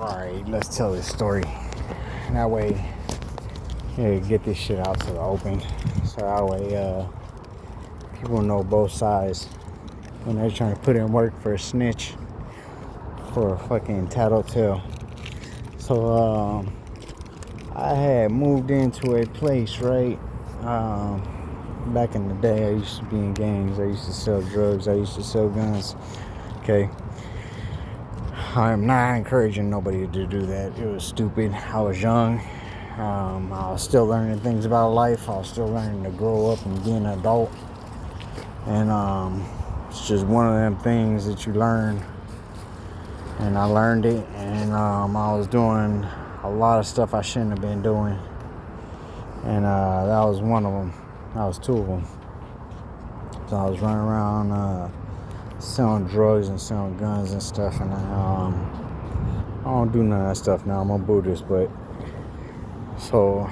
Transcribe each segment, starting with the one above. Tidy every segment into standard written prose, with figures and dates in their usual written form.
Alright, let's tell this story. That way, get this shit out to the open. So that way, people know both sides when they're trying to put in work for a snitch, for a fucking tattletale. So, I had moved into a place, right? Back in the day, I used to be in gangs. I used to sell drugs. I used to sell guns. Okay. I'm not encouraging nobody to do that. It was stupid. I was young. I was still learning things about life. I was still learning to grow up and be an adult. And it's just one of them things that you learn. And I learned it. And I was doing a lot of stuff I shouldn't have been doing. And that was one of them. That was two of them. So I was running around selling drugs and selling guns and stuff, and I don't do none of that stuff now. I'm a Buddhist, but so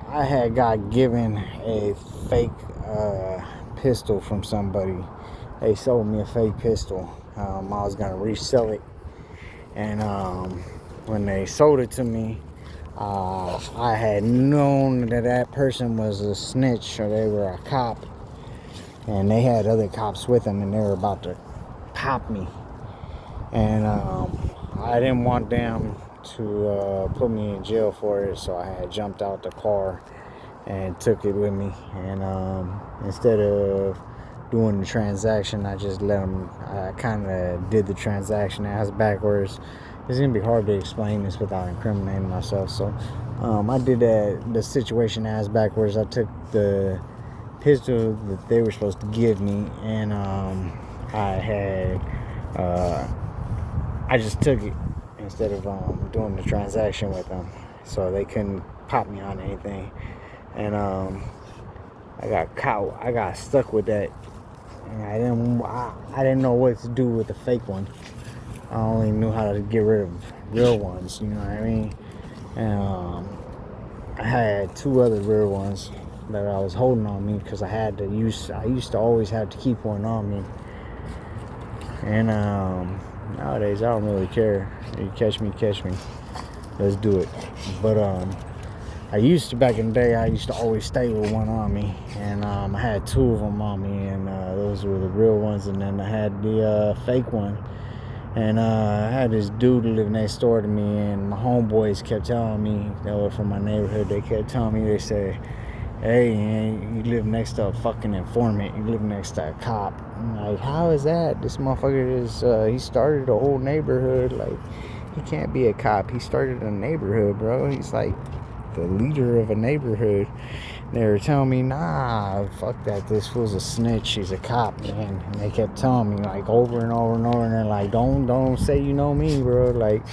I had got given a fake pistol from somebody. They sold me a fake pistol. I was gonna resell it, and when they sold it to me, I had known that person was a snitch, or they were a cop. And they had other cops with them, and they were about to pop me. And I didn't want them to put me in jail for it, so I had jumped out the car and took it with me. And instead of doing the transaction, I just let them. I kind of did the transaction ass backwards. It's gonna be hard to explain this without incriminating myself. So I did the situation ass backwards. I took the pistol that they were supposed to give me, and I just took it instead of doing the transaction with them, so they couldn't pop me on anything. And I got stuck with that, and I didn't know what to do with the fake one. I only knew how to get rid of real ones, you know what I mean? And I had two other real ones that I was holding on me because I used to always have to keep one on me. And nowadays I don't really care. You catch me, let's do it. But back in the day, I used to always stay with one on me, and I had two of them on me, and those were the real ones. And then I had the fake one. And I had this dude live next door to me, and my homeboys kept telling me, they were from my neighborhood, they kept telling me, they said, hey, you live next to a fucking informant, you live next to a cop. I'm like, how is that? This motherfucker he started a whole neighborhood. Like, he can't be a cop. He started a neighborhood, bro. He's like the leader of a neighborhood. They were telling me, nah, fuck that, this fool's a snitch, he's a cop, man. And they kept telling me, like, over and over and over, and they're like, don't say you know me, bro. Like,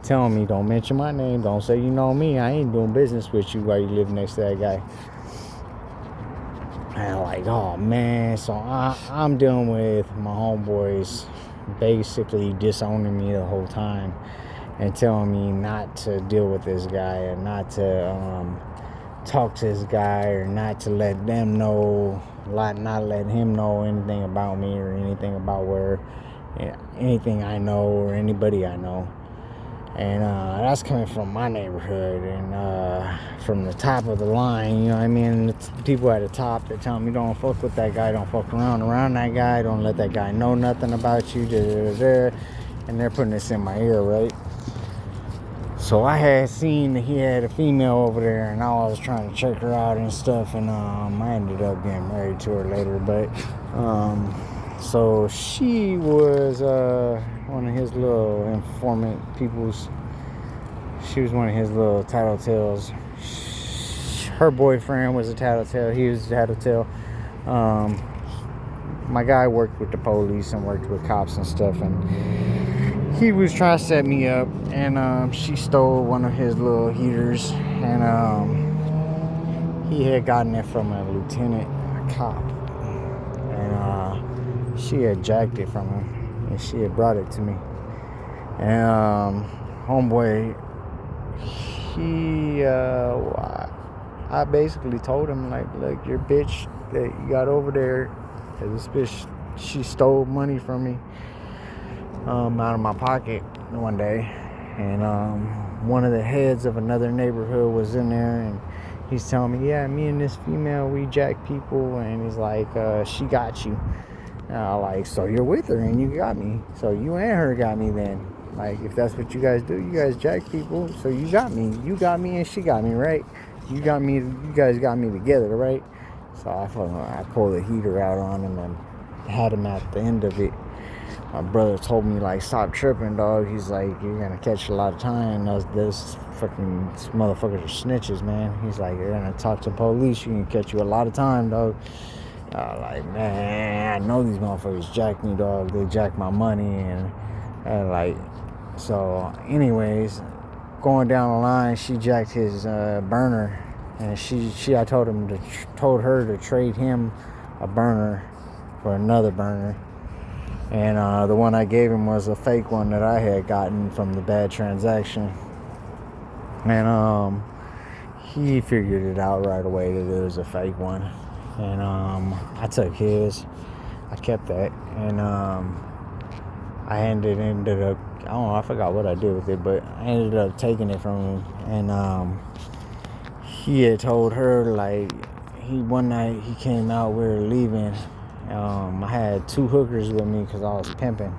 telling me, don't mention my name, don't say you know me, I ain't doing business with you while you live next to that guy. And I'm like, oh man. So I'm dealing with my homeboys basically disowning me the whole time and telling me not to deal with this guy, and not to talk to this guy, or not to let them know, not let him know anything about me, or anything about anything I know, or anybody I know. And that's coming from my neighborhood, and from the top of the line, you know what I mean? The people at the top, they're telling me, don't fuck with that guy, don't fuck around that guy, don't let that guy know nothing about you, and they're putting this in my ear, right? So I had seen that he had a female over there, and I was trying to check her out and stuff, and I ended up getting married to her later. But so she was one of his little informant peoples. She was one of his little tattletales. Her boyfriend was a tattletale. He was a tattletale. My guy worked with the police and worked with cops and stuff, and he was trying to set me up, and she stole one of his little heaters, and he had gotten it from a lieutenant, a cop, and she had jacked it from him, and she had brought it to me. And homeboy, I basically told him, like, look, your bitch that you got over there, this bitch, she stole money from me out of my pocket one day, And one of the heads of another neighborhood was in there, and he's telling me, yeah, me and this female, we jack people. And he's like, she got you. And I'm like, so you're with her and you got me. So you and her got me then. Like, if that's what you guys do, you guys jack people. So you got me. You got me and she got me, right? You got me. You guys got me together, right? So I pulled the heater out on him and had him at the end of it. My brother told me, like, stop tripping, dog. He's like, you're gonna catch a lot of time. This fucking motherfuckers are snitches, man. He's like, you're gonna talk to police. You can catch you a lot of time, dog. Like, man, I know these motherfuckers jack me, dog. They jack my money and like, so anyways, going down the line, she jacked his burner, and I told her to trade him a burner for another burner. And the one I gave him was a fake one that I had gotten from the bad transaction. And he figured it out right away that it was a fake one. And I took his. I kept that. And I ended up, I don't know, I forgot what I did with it, but I ended up taking it from him. And he had told her, like, one night he came out, we were leaving. I had 2 hookers with me because I was pimping.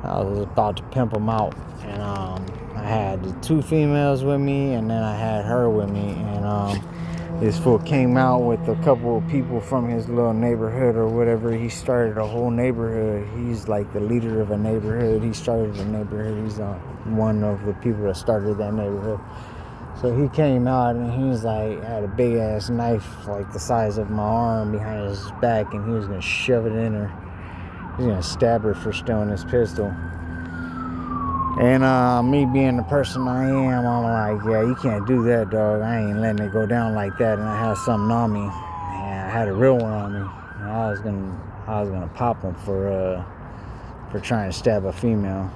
I was about to pimp them out. And I had the 2 females with me, and then I had her with me. And this fool came out with a couple of people from his little neighborhood or whatever. He started a whole neighborhood. He's like the leader of a neighborhood. He started a neighborhood. He's one of the people that started that neighborhood. So he came out and he was like, had a big ass knife like the size of my arm behind his back, and he was gonna shove it in her. He was gonna stab her for stealing his pistol. And me being the person I am, I'm like, yeah, you can't do that, dog. I ain't letting it go down like that. And I had something on me. And I had a real one on me. And I was gonna pop him for trying to stab a female.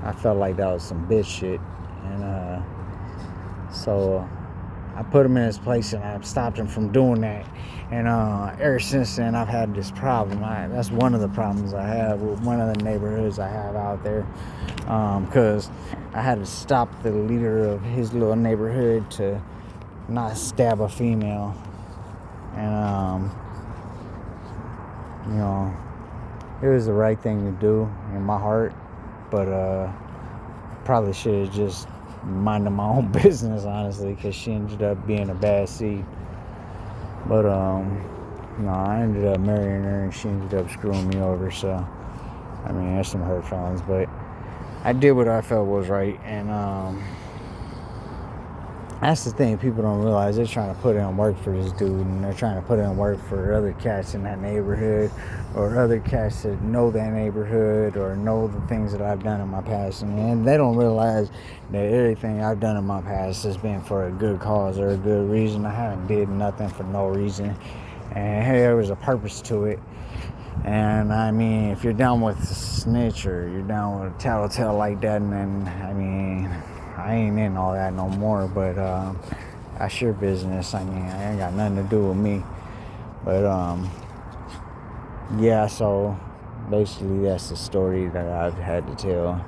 I felt like that was some bitch shit. And so I put him in his place and I stopped him from doing that. And ever since then, I've had this problem. That's one of the problems I have with one of the neighborhoods I have out there. Because I had to stop the leader of his little neighborhood to not stab a female. And, it was the right thing to do in my heart. But probably should have just minded my own business, honestly, because she ended up being a bad seed. But I ended up marrying her and she ended up screwing me over. So I mean, there's some hurt feelings, but I did what I felt was right. And that's the thing people don't realize. They're trying to put in work for this dude, and they're trying to put in work for other cats in that neighborhood, or other cats that know that neighborhood or know the things that I've done in my past. And they don't realize that everything I've done in my past has been for a good cause or a good reason. I haven't did nothing for no reason. And hey, there was a purpose to it. And I mean, if you're down with a snitch or you're down with a tattletale like that, and then, I mean, I ain't in all that no more, but that's your business. I mean, I ain't got nothing to do with me. But yeah, so basically that's the story that I've had to tell.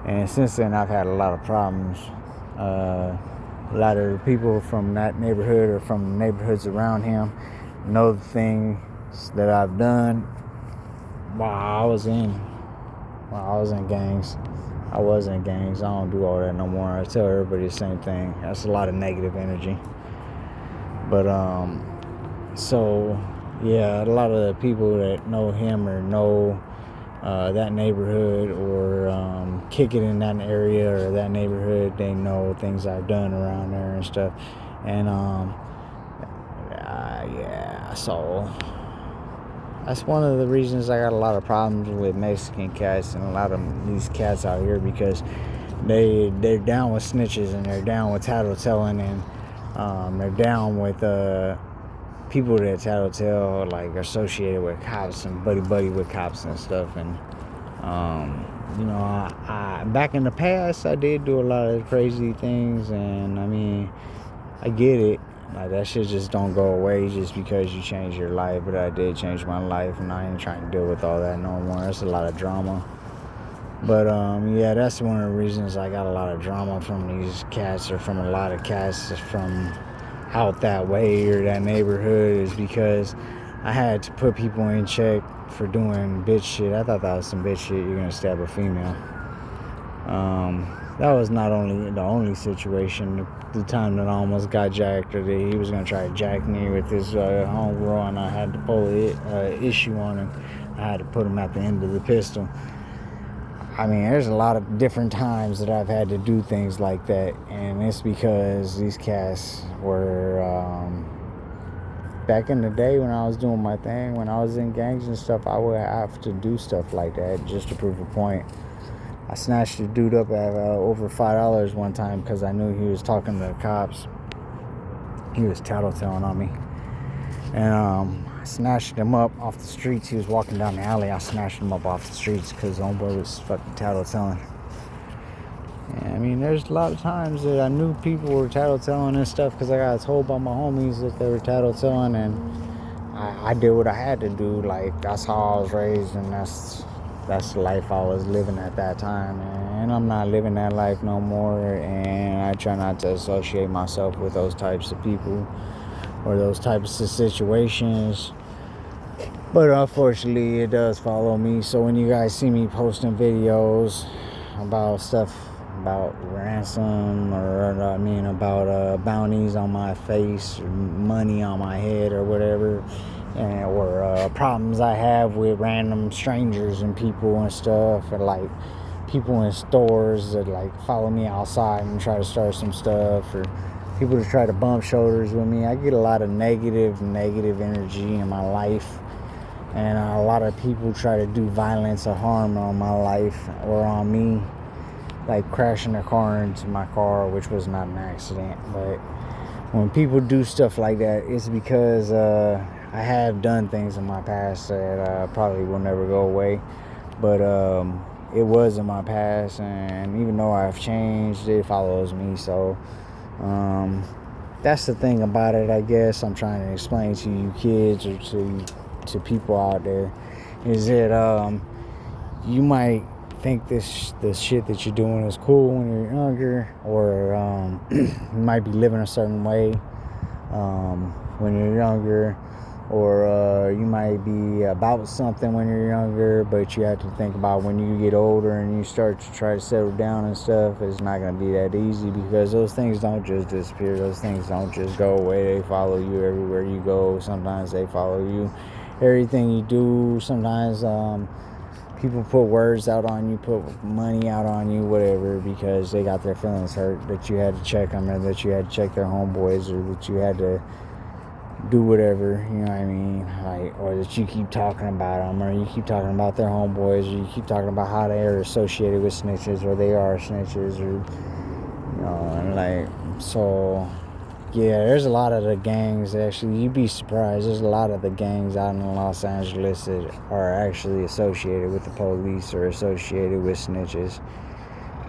And since then I've had a lot of problems. A lot of people from that neighborhood or from neighborhoods around him know the things that I've done while I was in gangs. I was in gangs. I don't do all that no more. I tell everybody the same thing. That's a lot of negative energy. But so yeah, a lot of the people that know him or know that neighborhood or kick it in that area or that neighborhood, they know things I've done around there and stuff. And yeah, so that's one of the reasons I got a lot of problems with Mexican cats and a lot of these cats out here, because they're down with snitches and they're down with tattletelling, and they're down with people that tattletale, like associated with cops and buddy with cops and stuff. And I back in the past I did do a lot of crazy things, and I mean, I get it. Like, that shit just don't go away just because you change your life. But I did change my life, and I ain't trying to deal with all that no more. That's a lot of drama. But yeah, that's one of the reasons I got a lot of drama from these cats, or from a lot of cats from out that way or that neighborhood, is because I had to put people in check for doing bitch shit. I thought that was some bitch shit. You're gonna stab a female. That was not only the only situation. The time that I almost got jacked, or that he was gonna try to jack me with his homegirl, and I had to pull an issue on him. I had to put him at the end of the pistol. I mean, there's a lot of different times that I've had to do things like that, and it's because these cats were, back in the day when I was doing my thing, when I was in gangs and stuff, I would have to do stuff like that just to prove a point. I snatched a dude up at over $5 one time because I knew he was talking to the cops. He was tattletelling on me. And I snatched him up off the streets. He was walking down the alley. I snatched him up off the streets because homeboy was fucking tattletelling. Yeah, I mean, there's a lot of times that I knew people were tattletelling and stuff because I got told by my homies that they were tattletelling, and I did what I had to do. Like, that's how I was raised, and that's the life I was living at that time. And I'm not living that life no more, and I try not to associate myself with those types of people or those types of situations. But unfortunately, it does follow me. So when you guys see me posting videos about stuff, about ransom, or about bounties on my face, or money on my head, or whatever, or problems I have with random strangers and people and stuff, and like people in stores that like follow me outside and try to start some stuff, or people that try to bump shoulders with me, I get a lot of negative energy in my life. And a lot of people try to do violence or harm on my life or on me, like crashing a car into my car, which was not an accident. But when people do stuff like that, it's because I have done things in my past that probably will never go away. But it was in my past, and even though I've changed, it follows me. So that's the thing about it, I guess. I'm trying to explain to you kids, or to people out there, is that you might think the shit that you're doing is cool when you're younger, or you might be living a certain way when you're younger, or you might be about something when you're younger, but you have to think about when you get older and you start to try to settle down and stuff, it's not going to be that easy, because those things don't just disappear. Those things don't just go away. They follow you everywhere you go. Sometimes they follow you everything you do. Sometimes people put words out on you, put money out on you, whatever, because they got their feelings hurt, that you had to check them, or that you had to check their homeboys, or that you had to do whatever, you know what I mean, like, or that you keep talking about them, or you keep talking about their homeboys, or you keep talking about how they are associated with snitches, or they are snitches, or, you know, and like, so yeah, there's a lot of the gangs, actually, you'd be surprised, there's a lot of the gangs out in Los Angeles that are actually associated with the police, or associated with snitches.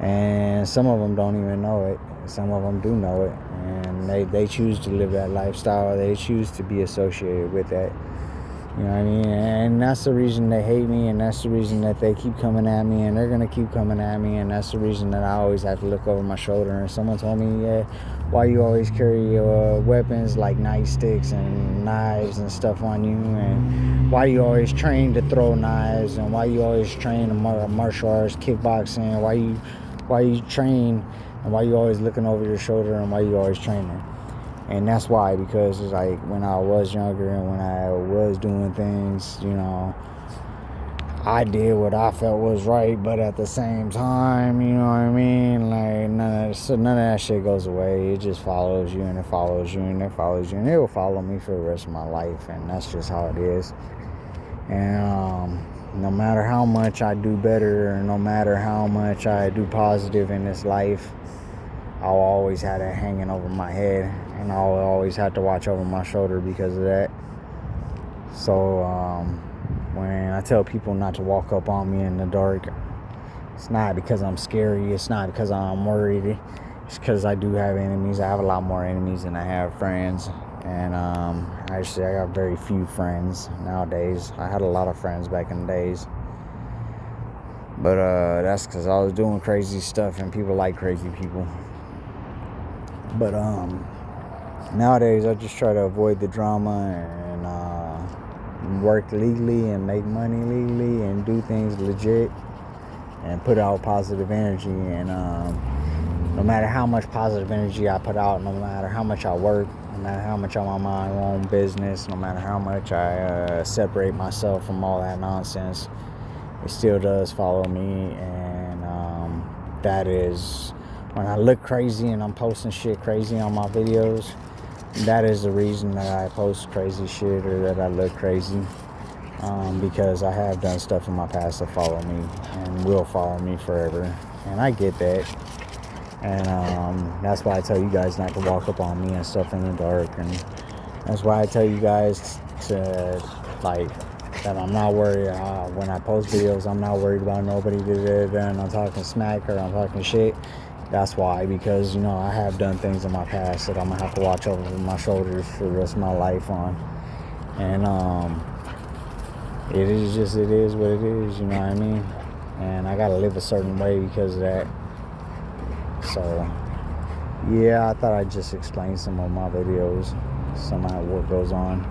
And some of them don't even know it. Some of them do know it, and they choose to live that lifestyle. They choose to be associated with that. You know what I mean? And that's the reason they hate me, and that's the reason that they keep coming at me, and they're gonna keep coming at me, and that's the reason that I always have to look over my shoulder. And someone told me, yeah, why you always carry weapons like nightsticks and knives and stuff on you, and why you always train to throw knives, and why you always train martial arts, kickboxing, why you train, and why you always looking over your shoulder, and why you always training. And that's why, because it's like when I was younger and when I was doing things, you know, I did what I felt was right, but at the same time, you know what I mean, like none of that shit goes away. It just follows you, and it follows you, and it follows you, and it will follow me for the rest of my life, and that's just how it is. And no matter how much I do better, or no matter how much I do positive in this life, I'll always have that hanging over my head, and I'll always have to watch over my shoulder because of that. So when I tell people not to walk up on me in the dark, it's not because I'm scary, it's not because I'm worried, it's because I do have enemies. I have a lot more enemies than I have friends, and actually I got very few friends nowadays. I had a lot of friends back in the days. But that's because I was doing crazy stuff and people like crazy people. But nowadays I just try to avoid the drama and work legally and make money legally and do things legit and put out positive energy. And no matter how much positive energy I put out, no matter how much I work, no matter how much I'm on my own business, no matter how much I separate myself from all that nonsense, it still does follow me. And that is when I look crazy and I'm posting shit crazy on my videos. That is the reason that I post crazy shit or that I look crazy. Because I have done stuff in my past that follow me and will follow me forever. And I get that. And that's why I tell you guys not to walk up on me and stuff in the dark. And that's why I tell you guys to, like, that I'm not worried. When I post videos, I'm not worried about nobody and I'm talking smack or I'm talking shit. That's why, because, you know, I have done things in my past that I'm going to have to watch over my shoulders for the rest of my life on. And it is what it is, you know what I mean? And I got to live a certain way because of that. So, yeah, I thought I'd just explain some of my videos, some of what goes on.